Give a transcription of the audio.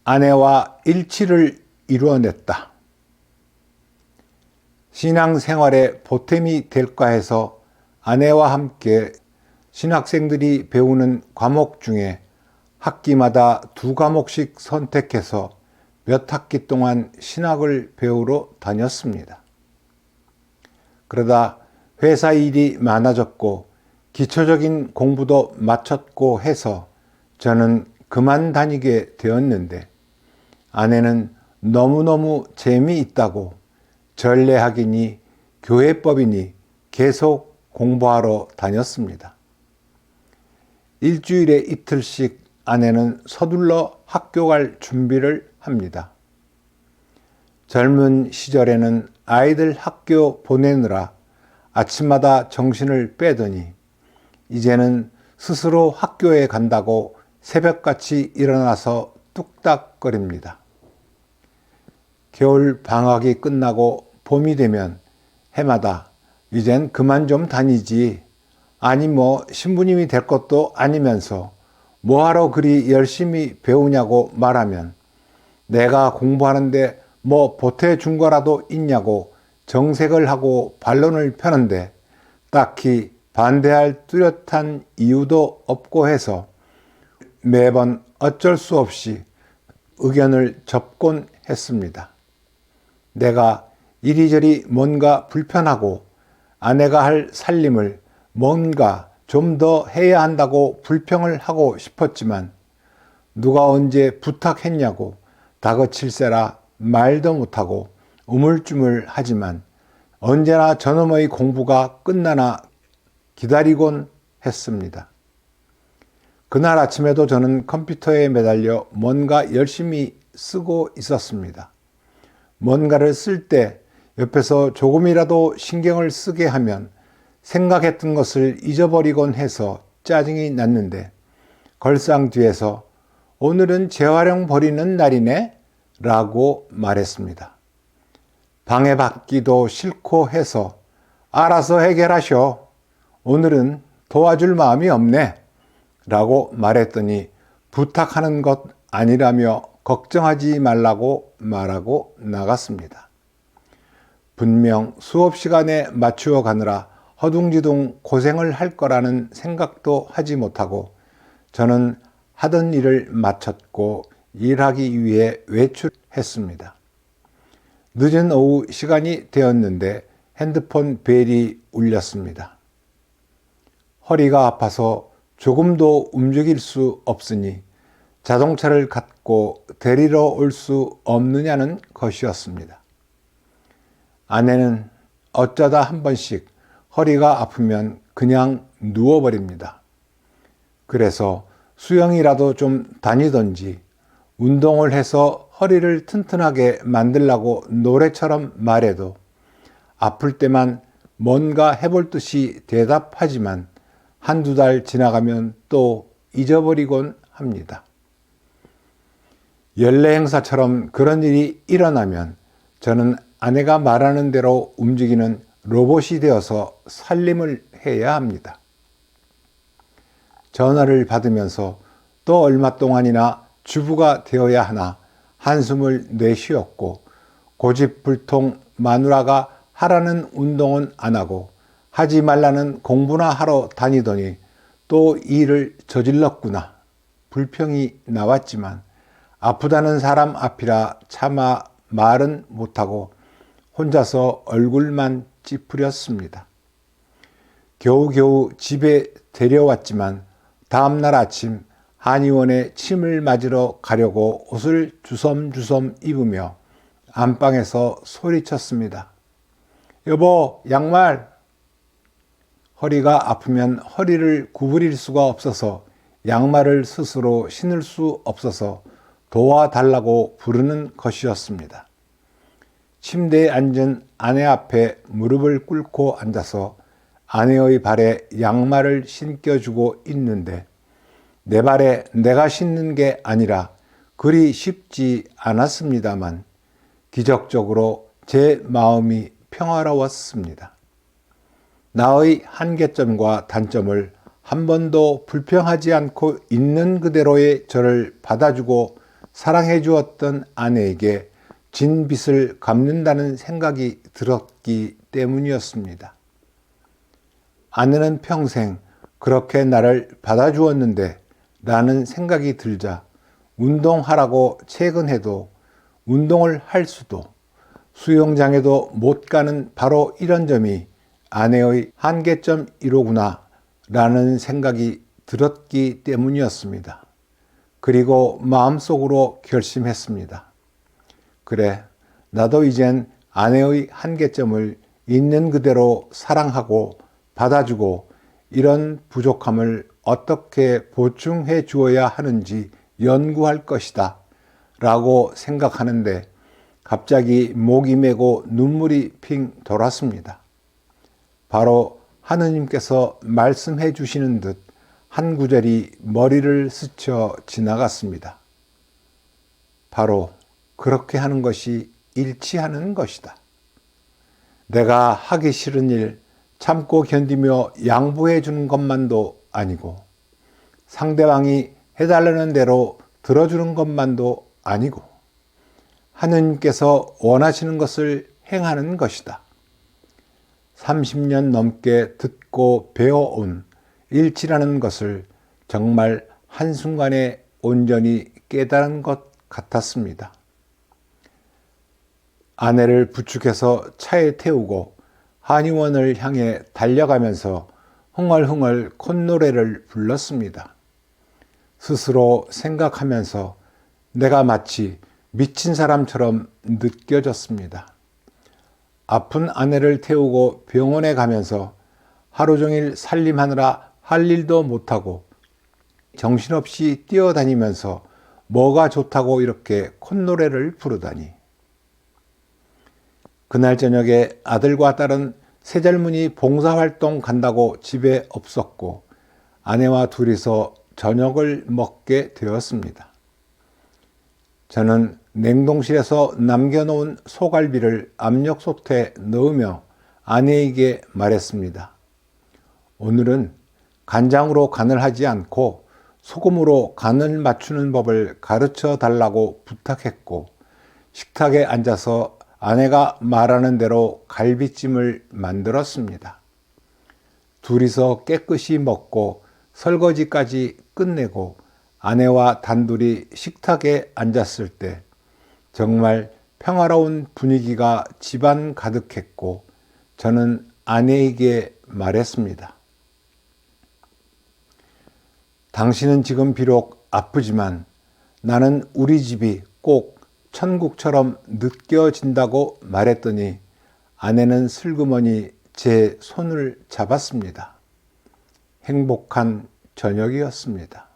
아내와 일치를 이루어냈다. 신앙생활에 보탬이 될까 해서 아내와 함께 신학생들이 배우는 과목 중에 학기마다 2과목씩 선택해서 몇 학기 동안 신학을 배우러 다녔습니다. 그러다 회사 일이 많아졌고 기초적인 공부도 마쳤고 해서 저는 그만 다니게 되었는데 아내는 너무너무 재미있다고 전례학이니 교회법이니 계속 공부하러 다녔습니다. 일주일에 이틀씩 아내는 서둘러 학교 갈 준비를 합니다. 젊은 시절에는 아이들 학교 보내느라 아침마다 정신을 빼더니 이제는 스스로 학교에 간다고 새벽같이 일어나서 뚝딱거립니다. 겨울 방학이 끝나고 봄이 되면 해마다 이젠 그만 좀 다니지. 아니 뭐 신부님이 될 것도 아니면서 뭐하러 그리 열심히 배우냐고 말하면 내가 공부하는데 뭐 보태준 거라도 있냐고 정색을 하고 반론을 펴는데 딱히 반대할 뚜렷한 이유도 없고 해서 매번 어쩔 수 없이 의견을 접곤 했습니다. 내가 이리저리 뭔가 불편하고 아내가 할 살림을 뭔가 좀 더 해야 한다고 불평을 하고 싶었지만 누가 언제 부탁했냐고 다그칠세라 말도 못하고 우물쭈물 하지만 언제나 저놈의 공부가 끝나나 기다리곤 했습니다. 그날 아침에도 저는 컴퓨터에 매달려 뭔가 열심히 쓰고 있었습니다. 뭔가를 쓸 때 옆에서 조금이라도 신경을 쓰게 하면 생각했던 것을 잊어버리곤 해서 짜증이 났는데 걸상 뒤에서 오늘은 재활용 버리는 날이네 라고 말했습니다. 방해받기도 싫고 해서 알아서 해결하셔. 오늘은 도와줄 마음이 없네 라고 말했더니 부탁하는 것 아니라며 걱정하지 말라고 말하고 나갔습니다. 분명 수업 시간에 맞추어 가느라 허둥지둥 고생을 할 거라는 생각도 하지 못하고 저는 하던 일을 마쳤고 일하기 위해 외출했습니다. 늦은 오후 시간이 되었는데 핸드폰 벨이 울렸습니다. 허리가 아파서 조금도 움직일 수 없으니 자동차를 갖고 데리러 올 수 없느냐는 것이었습니다. 아내는 어쩌다 한 번씩 허리가 아프면 그냥 누워버립니다. 그래서 수영이라도 좀 다니던지 운동을 해서 허리를 튼튼하게 만들라고 노래처럼 말해도 아플 때만 뭔가 해볼 듯이 대답하지만 한두 달 지나가면 또 잊어버리곤 합니다. 연례 행사처럼 그런 일이 일어나면 저는 아내가 말하는 대로 움직이는 로봇이 되어서 살림을 해야 합니다. 전화를 받으면서 또 얼마 동안이나 주부가 되어야 하나 한숨을 내쉬었고 고집불통 마누라가 하라는 운동은 안 하고 하지 말라는 공부나 하러 다니더니 또 일을 저질렀구나 불평이 나왔지만 아프다는 사람 앞이라 차마 말은 못하고 혼자서 얼굴만 찌푸렸습니다. 겨우겨우 집에 데려왔지만 다음날 아침 한의원에 침을 맞으러 가려고 옷을 주섬주섬 입으며 안방에서 소리쳤습니다. 여보, 양말! 허리가 아프면 허리를 구부릴 수가 없어서 양말을 스스로 신을 수 없어서 도와달라고 부르는 것이었습니다. 침대에 앉은 아내 앞에 무릎을 꿇고 앉아서 아내의 발에 양말을 신겨주고 있는데 내 발에 내가 신는 게 아니라 그리 쉽지 않았습니다만 기적적으로 제 마음이 평화로웠습니다. 나의 한계점과 단점을 한 번도 불평하지 않고 있는 그대로의 저를 받아주고 사랑해 주었던 아내에게 진 빚을 갚는다는 생각이 들었기 때문이었습니다. 아내는 평생 그렇게 나를 받아주었는데 라는 생각이 들자 운동하라고 퇴근해도 운동을 할 수도 수영장에도 못 가는 바로 이런 점이 아내의 한계점이로구나 라는 생각이 들었기 때문이었습니다. 그리고 마음속으로 결심했습니다. 그래, 나도 이젠 아내의 한계점을 있는 그대로 사랑하고 받아주고 이런 부족함을 어떻게 보충해 주어야 하는지 연구할 것이다 라고 생각하는데 갑자기 목이 메고 눈물이 핑 돌았습니다. 바로 하느님께서 말씀해 주시는 듯 한 구절이 머리를 스쳐 지나갔습니다. 바로 그렇게 하는 것이 일치하는 것이다. 내가 하기 싫은 일 참고 견디며 양보해 주는 것만도 아니고 상대방이 해달라는 대로 들어주는 것만도 아니고 하느님께서 원하시는 것을 행하는 것이다. 30년 넘게 듣고 배워온 일치라는 것을 정말 한순간에 온전히 깨달은 것 같았습니다. 아내를 부축해서 차에 태우고 한의원을 향해 달려가면서 흥얼흥얼 콧노래를 불렀습니다. 스스로 생각하면서 내가 마치 미친 사람처럼 느껴졌습니다. 아픈 아내를 태우고 병원에 가면서 하루 종일 살림하느라 할 일도 못하고 정신없이 뛰어다니면서 뭐가 좋다고 이렇게 콧노래를 부르다니. 그날 저녁에 아들과 딸은 새절문이 봉사활동 간다고 집에 없었고 아내와 둘이서 저녁을 먹게 되었습니다. 저는 냉동실에서 남겨놓은 소갈비를 압력솥에 넣으며 아내에게 말했습니다. 오늘은 간장으로 간을 하지 않고 소금으로 간을 맞추는 법을 가르쳐 달라고 부탁했고 식탁에 앉아서 아내가 말하는 대로 갈비찜을 만들었습니다. 둘이서 깨끗이 먹고 설거지까지 끝내고 아내와 단둘이 식탁에 앉았을 때 정말 평화로운 분위기가 집안 가득했고 저는 아내에게 말했습니다. 당신은 지금 비록 아프지만 나는 우리 집이 꼭 천국처럼 느껴진다고 말했더니 아내는 슬그머니 제 손을 잡았습니다. 행복한 저녁이었습니다.